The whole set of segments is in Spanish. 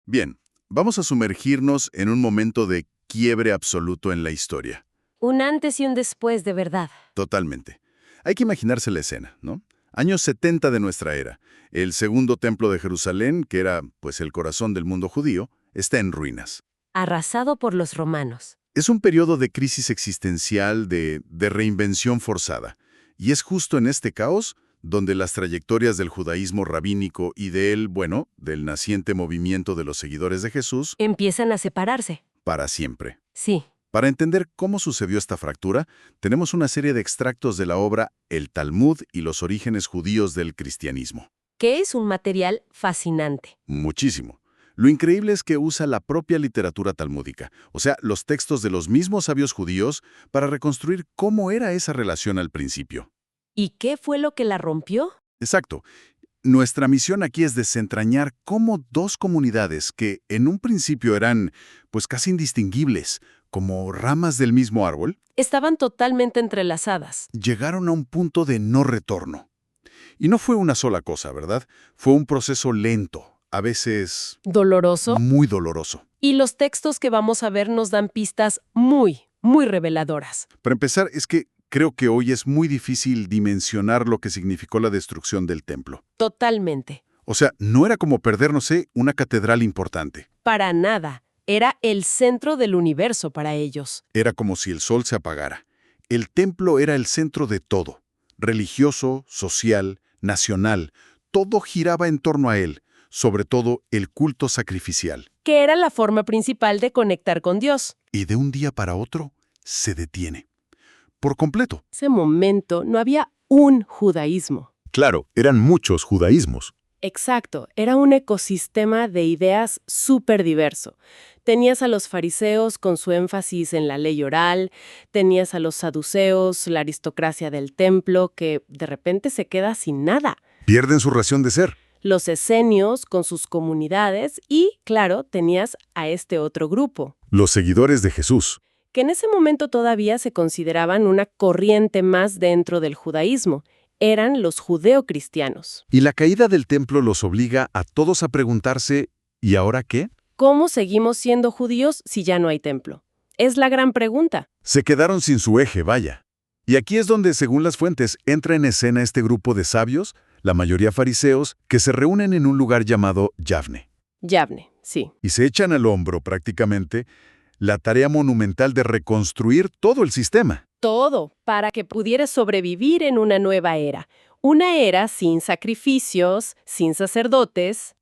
Bien, vamos a sumergirnos en un momento de quiebre absoluto en la historia. Un antes y un después de verdad. Totalmente. Hay que imaginarse la escena, ¿no? Años 70 de nuestra era. El segundo templo de Jerusalén, que era, pues, el corazón del mundo judío, está en ruinas. Arrasado por los romanos. Es un periodo de crisis existencial, de reinvención forzada. Y es justo en este caos donde las trayectorias del judaísmo rabínico y del naciente movimiento de los seguidores de Jesús, Empiezan a separarse. para siempre. Sí. Para entender cómo sucedió esta fractura, tenemos una serie de extractos de la obra El Talmud y los orígenes judíos del cristianismo. Que es un material fascinante. Muchísimo. Lo increíble es que usa la propia literatura talmúdica, o sea, los textos de los mismos sabios judíos, para reconstruir cómo era esa relación al principio. ¿Y qué fue lo que la rompió? Exacto. Nuestra misión aquí es desentrañar cómo dos comunidades que en un principio eran, pues, casi indistinguibles, como ramas del mismo árbol, Estaban totalmente entrelazadas. llegaron a un punto de no retorno. Y no fue una sola cosa, ¿verdad? Fue un proceso lento, a veces Doloroso. muy doloroso. Y los textos que vamos a ver nos dan pistas muy reveladoras. Para empezar, es que creo que hoy es muy difícil dimensionar lo que significó la destrucción del templo. Totalmente. O sea, no era como perder, no sé, una catedral importante. Para nada. Era el centro del universo para ellos. Era como si el sol se apagara. El templo era el centro de todo. Religioso, social, nacional. Todo giraba en torno a él, sobre todo el culto sacrificial. Que era la forma principal de conectar con Dios. Y de un día para otro, se detiene. Por completo. En ese momento no había un judaísmo. Claro, eran muchos judaísmos. Exacto, era un ecosistema de ideas súper diverso. Tenías a los fariseos con su énfasis en la ley oral, tenías a los saduceos, la aristocracia del templo, que de repente se queda sin nada. Pierden su razón de ser. Los esenios con sus comunidades y, claro, tenías a este otro grupo, Los seguidores de Jesús. que en ese momento todavía se consideraban una corriente más dentro del judaísmo. Eran los judeocristianos. Y la caída del templo los obliga a todos a preguntarse, ¿y ahora qué? ¿Cómo seguimos siendo judíos si ya no hay templo? Es la gran pregunta. Se quedaron sin su eje, vaya. Y aquí es donde, según las fuentes, entra en escena este grupo de sabios, la mayoría fariseos, que se reúnen en un lugar llamado Yavne. Yavne, sí. Y se echan al hombro, prácticamente, la tarea monumental de reconstruir todo el sistema. Todo para que pudiera sobrevivir en una nueva era. Una era sin sacrificios, sin sacerdotes,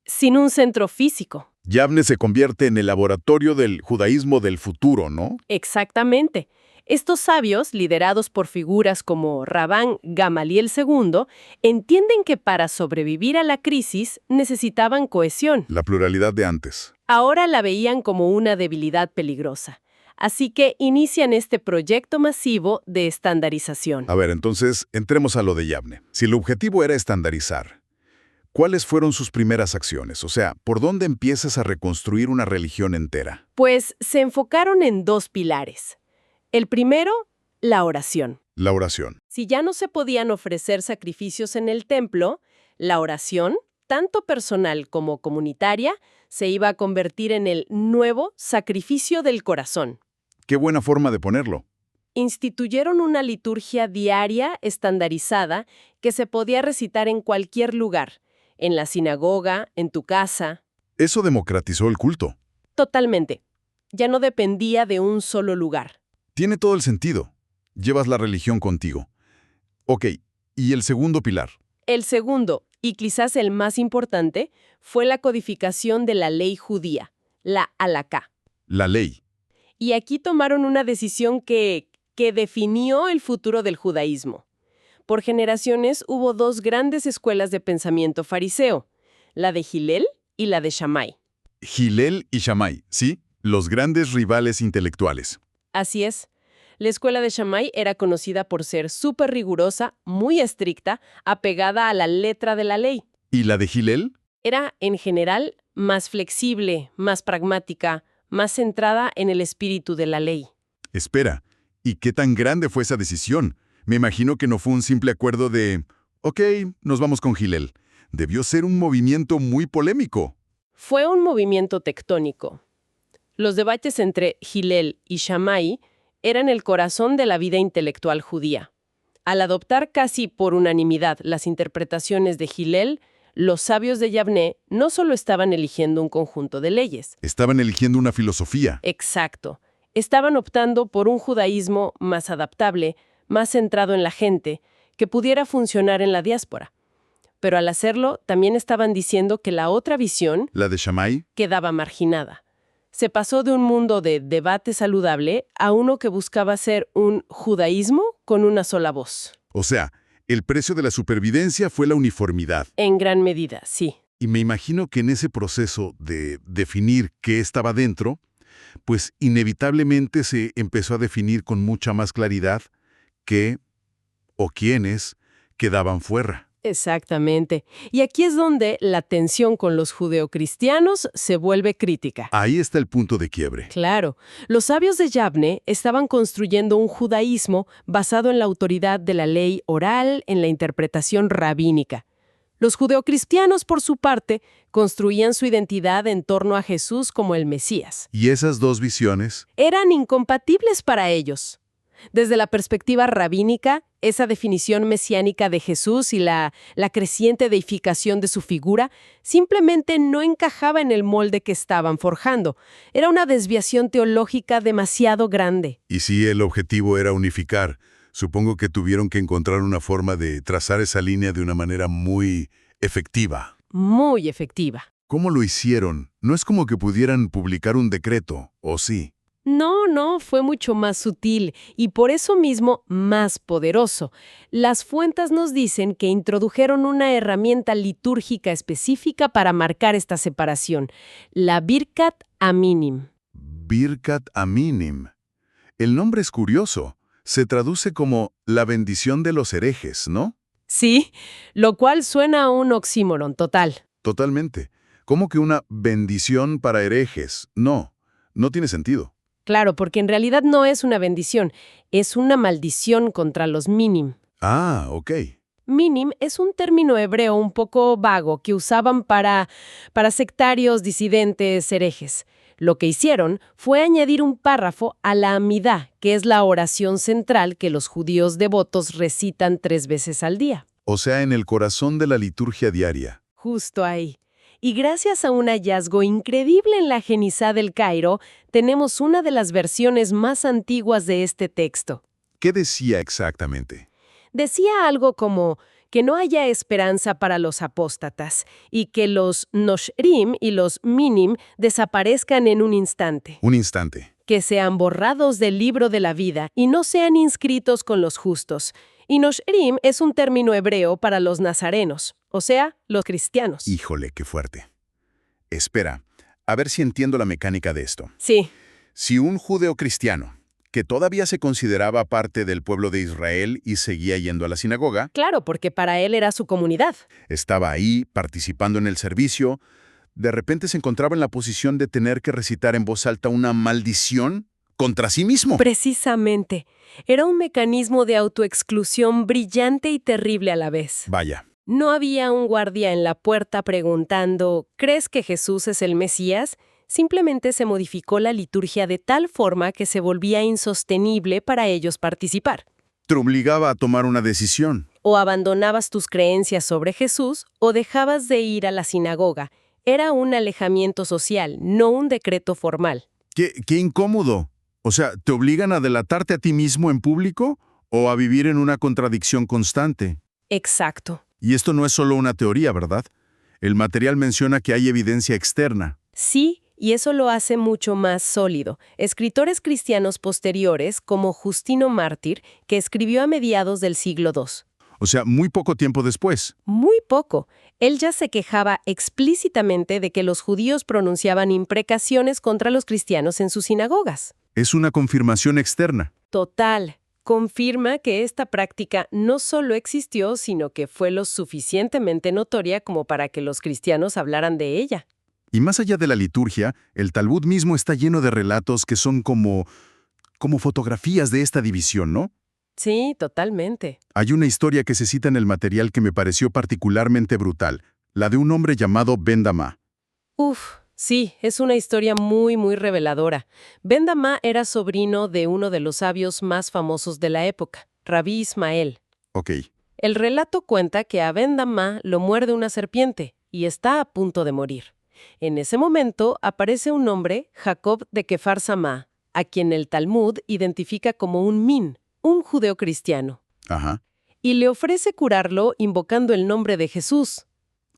sin un centro físico. Yavne se convierte en el laboratorio del judaísmo del futuro, ¿no? Exactamente. Estos sabios, liderados por figuras como Rabán Gamaliel II, entienden que para sobrevivir a la crisis necesitaban cohesión. La pluralidad de antes. Ahora la veían como una debilidad peligrosa. Así que inician este proyecto masivo de estandarización. A ver, entonces, entremos a lo de Yavne. Si el objetivo era estandarizar, ¿cuáles fueron sus primeras acciones? O sea, ¿por dónde empiezas a reconstruir una religión entera? Pues se enfocaron en dos pilares. El primero, la oración. La oración. Si ya no se podían ofrecer sacrificios en el templo, la oración, tanto personal como comunitaria, se iba a convertir en el nuevo sacrificio del corazón. Qué buena forma de ponerlo. Instituyeron una liturgia diaria estandarizada que se podía recitar en cualquier lugar, en la sinagoga, en tu casa. Eso democratizó el culto. Totalmente. Ya no dependía de un solo lugar. Tiene todo el sentido. Llevas la religión contigo. Ok, ¿y el segundo pilar? El segundo, y quizás el más importante, fue la codificación de la ley judía, la Halaká. La ley. Y aquí tomaron una decisión que definió el futuro del judaísmo. Por generaciones hubo dos grandes escuelas de pensamiento fariseo, la de Hillel y la de Shammai. Hillel y Shammai, ¿sí? Los grandes rivales intelectuales. Así es. La escuela de Shammai era conocida por ser súper rigurosa, muy estricta, apegada a la letra de la ley. ¿Y la de Hillel? Era, en general, más flexible, más pragmática, más centrada en el espíritu de la ley. Espera, ¿y qué tan grande fue esa decisión? Me imagino que no fue un simple acuerdo de, ok, nos vamos con Hillel. Debió ser un movimiento muy polémico. Fue un movimiento tectónico. Los debates entre Hillel y Shammai eran el corazón de la vida intelectual judía. Al adoptar casi por unanimidad las interpretaciones de Hillel, los sabios de Yavné no solo estaban eligiendo un conjunto de leyes. Estaban eligiendo una filosofía. Exacto. Estaban optando por un judaísmo más adaptable, más centrado en la gente, que pudiera funcionar en la diáspora. Pero al hacerlo, también estaban diciendo que la otra visión, ¿La de Shammai? quedaba marginada. Se pasó de un mundo de debate saludable a uno que buscaba ser un judaísmo con una sola voz. O sea, el precio de la supervivencia fue la uniformidad. En gran medida, sí. Y me imagino que en ese proceso de definir qué estaba dentro, pues inevitablemente se empezó a definir con mucha más claridad qué o quiénes quedaban fuera. Exactamente. Y aquí es donde la tensión con los judeocristianos se vuelve crítica. Ahí está el punto de quiebre. Claro, los sabios de Yavne estaban construyendo un judaísmo basado en la autoridad de la ley oral, en la interpretación rabínica. Los judeocristianos, por su parte, construían su identidad en torno a Jesús como el Mesías. Y esas dos visiones, Eran incompatibles para ellos. Desde la perspectiva rabínica, esa definición mesiánica de Jesús y la creciente deificación de su figura simplemente no encajaba en el molde que estaban forjando. Era una desviación teológica demasiado grande. y si el objetivo era unificar, supongo que tuvieron que encontrar una forma de trazar esa línea de una manera muy efectiva. Muy efectiva. ¿Cómo lo hicieron? No es como que pudieran publicar un decreto, ¿o sí? No, fue mucho más sutil y por eso mismo más poderoso. Las fuentes nos dicen que introdujeron una herramienta litúrgica específica para marcar esta separación, la Birkat Aminim. Birkat Aminim. El nombre es curioso. Se traduce como la bendición de los herejes, ¿no? Sí, lo cual suena a un oxímoron total. Totalmente. ¿Cómo que una bendición para herejes? No tiene sentido. Claro, porque en realidad no es una bendición, es una maldición contra los minim. Ah, ok. Minim es un término hebreo un poco vago que usaban para sectarios, disidentes, herejes. Lo que hicieron fue añadir un párrafo a la Amidá, que es la oración central que los judíos devotos recitan 3 veces al día. O sea, en el corazón de la liturgia diaria. Justo ahí. Y gracias a un hallazgo increíble en la Genizá del Cairo, tenemos una de las versiones más antiguas de este texto. ¿Qué decía exactamente? Decía algo como que no haya esperanza para los apóstatas y que los noshrim y los minim desaparezcan en un instante, Un instante. que sean borrados del libro de la vida y no sean inscritos con los justos. Y noshrim es un término hebreo para los nazarenos, o sea, los cristianos. Híjole, qué fuerte. Espera, a ver si entiendo la mecánica de esto. Sí, Si un judeo cristiano, que todavía se consideraba parte del pueblo de Israel y seguía yendo a la sinagoga, claro, porque para él era su comunidad. estaba ahí participando en el servicio, de repente se encontraba en la posición de tener que recitar en voz alta una maldición contra sí mismo. Precisamente. Era un mecanismo de autoexclusión brillante y terrible a la vez. Vaya, No había un guardia en la puerta preguntando, ¿crees que Jesús es el Mesías? Simplemente se modificó la liturgia de tal forma que se volvía insostenible para ellos participar. te obligaba a tomar una decisión. O abandonabas tus creencias sobre Jesús o dejabas de ir a la sinagoga. Era un alejamiento social, no un decreto formal. ¡Qué incómodo! O sea, ¿te obligan a delatarte a ti mismo en público o a vivir en una contradicción constante? Exacto. Y esto no es solo una teoría, ¿verdad? El material menciona que hay evidencia externa. Sí, y eso lo hace mucho más sólido. Escritores cristianos posteriores, como Justino Mártir, que escribió a mediados del siglo II. O sea, muy poco tiempo después. Muy poco. Él ya se quejaba explícitamente de que los judíos pronunciaban imprecaciones contra los cristianos en sus sinagogas. Es una confirmación externa. Total. Confirma que esta práctica no solo existió, sino que fue lo suficientemente notoria como para que los cristianos hablaran de ella. Y más allá de la liturgia, el Talmud mismo está lleno de relatos que son como fotografías de esta división, ¿no? Sí, totalmente. Hay una historia que se cita en el material que me pareció particularmente brutal, la de un hombre llamado Ben Damá. Uf, sí, es una historia muy, muy reveladora. Ben Damá era sobrino de uno de los sabios más famosos de la época, Rabí Ismael. Ok, El relato cuenta que a Ben Damá lo muerde una serpiente y está a punto de morir. En ese momento aparece un hombre, Jacob de Kefar Samá, a quien el Talmud identifica como un min, un judeo cristiano, ajá. y le ofrece curarlo invocando el nombre de Jesús.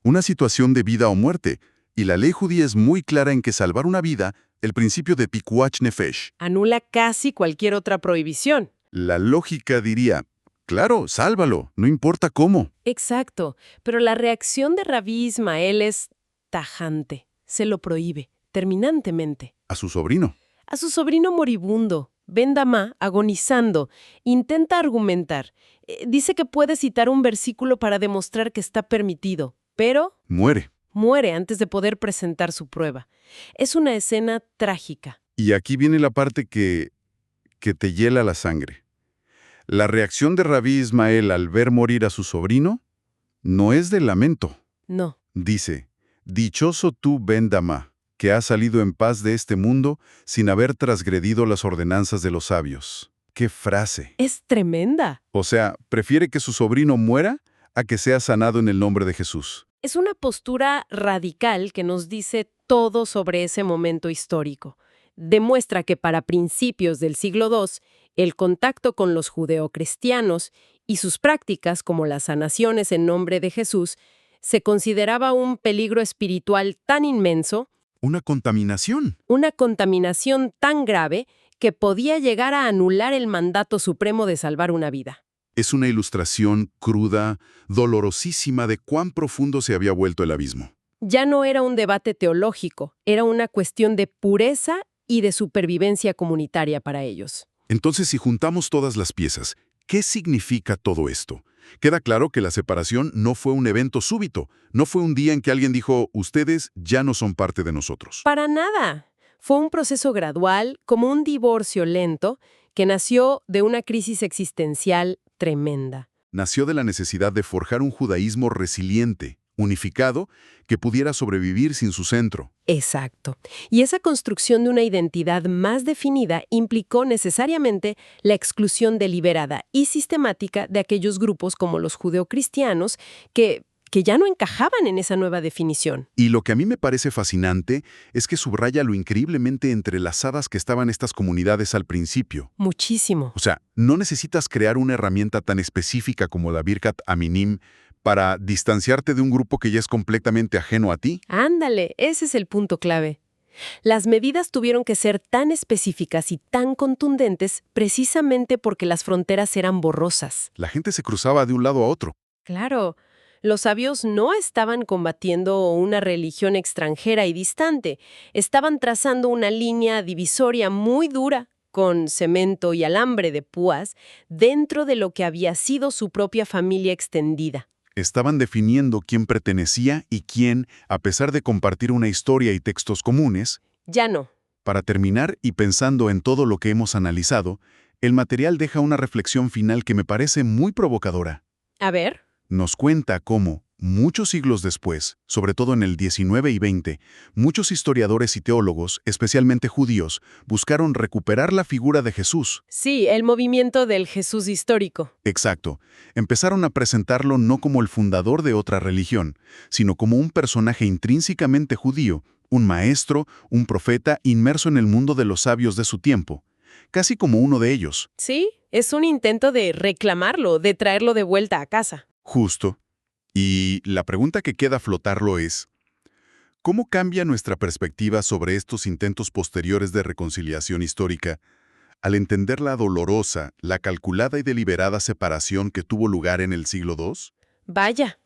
Una situación de vida o muerte, y la ley judía es muy clara en que salvar una vida, el principio de Pikuach Nefesh. Anula casi cualquier otra prohibición. La lógica diría, claro, sálvalo, no importa cómo. Exacto, pero la reacción de Rabí Ismael es tajante. Se lo prohíbe, terminantemente. A su sobrino. A su sobrino moribundo, Ben Damá, agonizando, intenta argumentar. Dice que puede citar un versículo para demostrar que está permitido, pero Muere. muere antes de poder presentar su prueba. Es una escena trágica. Y aquí viene la parte que te hiela la sangre. La reacción de Rabí Ismael al ver morir a su sobrino no es de lamento. No, Dice, «Dichoso tú, Ben Damá, que has salido en paz de este mundo sin haber transgredido las ordenanzas de los sabios». ¡Qué frase! es tremenda. O sea, prefiere que su sobrino muera a que sea sanado en el nombre de Jesús. Es una postura radical que nos dice todo sobre ese momento histórico. Demuestra que para principios del siglo II, el contacto con los judeocristianos y sus prácticas, como las sanaciones en nombre de Jesús, se consideraba un peligro espiritual tan inmenso, Una contaminación. una contaminación tan grave, que podía llegar a anular el mandato supremo de salvar una vida. Es una ilustración cruda, dolorosísima de cuán profundo se había vuelto el abismo. Ya no era un debate teológico, era una cuestión de pureza y de supervivencia comunitaria para ellos. Entonces, si juntamos todas las piezas, ¿qué significa todo esto? Queda claro que la separación no fue un evento súbito, no fue un día en que alguien dijo, ustedes ya no son parte de nosotros. Para nada. Fue un proceso gradual, como un divorcio lento, que nació de una crisis existencial tremenda. Nació de la necesidad de forjar un judaísmo resiliente, unificado, que pudiera sobrevivir sin su centro. Exacto. Y esa construcción de una identidad más definida implicó necesariamente la exclusión deliberada y sistemática de aquellos grupos como los judeocristianos que ya no encajaban en esa nueva definición. Y lo que a mí me parece fascinante es que subraya lo increíblemente entrelazadas que estaban estas comunidades al principio. Muchísimo. O sea, no necesitas crear una herramienta tan específica como la Birkat Aminim para distanciarte de un grupo que ya es completamente ajeno a ti. Ándale, ese es el punto clave. Las medidas tuvieron que ser tan específicas y tan contundentes precisamente porque las fronteras eran borrosas. La gente se cruzaba de un lado a otro. Claro, los sabios no estaban combatiendo una religión extranjera y distante, estaban trazando una línea divisoria muy dura, con cemento y alambre de púas, dentro de lo que había sido su propia familia extendida. Estaban definiendo quién pertenecía y quién, a pesar de compartir una historia y textos comunes. Ya no. Para terminar, y pensando en todo lo que hemos analizado, el material deja una reflexión final que me parece muy provocadora. A ver. Nos cuenta cómo, muchos siglos después, sobre todo en el 19 y 20, muchos historiadores y teólogos, especialmente judíos, buscaron recuperar la figura de Jesús. Sí, el movimiento del Jesús histórico. Exacto. Empezaron a presentarlo no como el fundador de otra religión, sino como un personaje intrínsecamente judío, un maestro, un profeta inmerso en el mundo de los sabios de su tiempo, casi como uno de ellos. Sí, es un intento de reclamarlo, de traerlo de vuelta a casa. Justo. Y la pregunta que queda flotarlo es, ¿cómo cambia nuestra perspectiva sobre estos intentos posteriores de reconciliación histórica al entender la dolorosa, la calculada y deliberada separación que tuvo lugar en el siglo II? Vaya.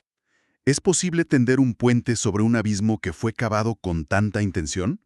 ¿Es posible tender un puente sobre un abismo que fue cavado con tanta intención?